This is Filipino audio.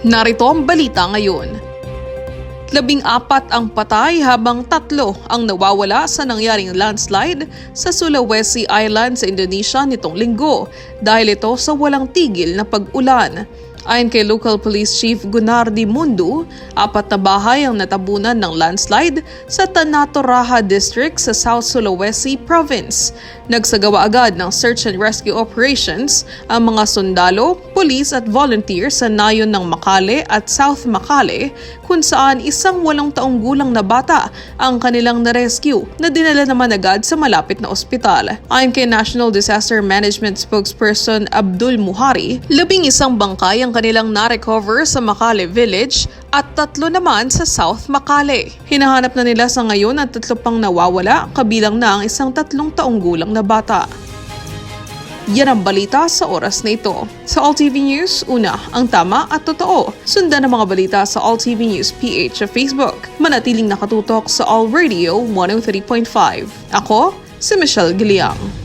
Narito ang balita ngayon. 14 ang patay habang 3 ang nawawala sa nangyaring landslide sa Sulawesi Island sa Indonesia nitong linggo dahil ito sa walang tigil na pag-ulan. Ayon kay Local Police Chief Gunardi Mundu, 4 na bahay ang natabunan ng landslide sa Tanato Raha District sa South Sulawesi Province. Nagsagawa agad ng search and rescue operations ang mga sundalo, pulis at volunteers sa nayon ng Makale at South Makale kung saan isang 8 taong gulang na bata ang kanilang na-rescue na dinala naman agad sa malapit na ospital. Ayon kay National Disaster Management Spokesperson Abdul Muhari, 11 bangkay ang kanilang na-recover sa Makale Village at 3 naman sa South Makale. Hinahanap na nila sa ngayon ang 3 pang nawawala, kabilang na ang isang 3 taong gulang na bata. Yan ang balita sa oras na ito. Sa AllTV News, una, ang tama at totoo. Sundan ang mga balita sa AllTV News PH sa Facebook. Manatiling nakatutok sa All Radio 103.5. Ako, si Michelle Giliang.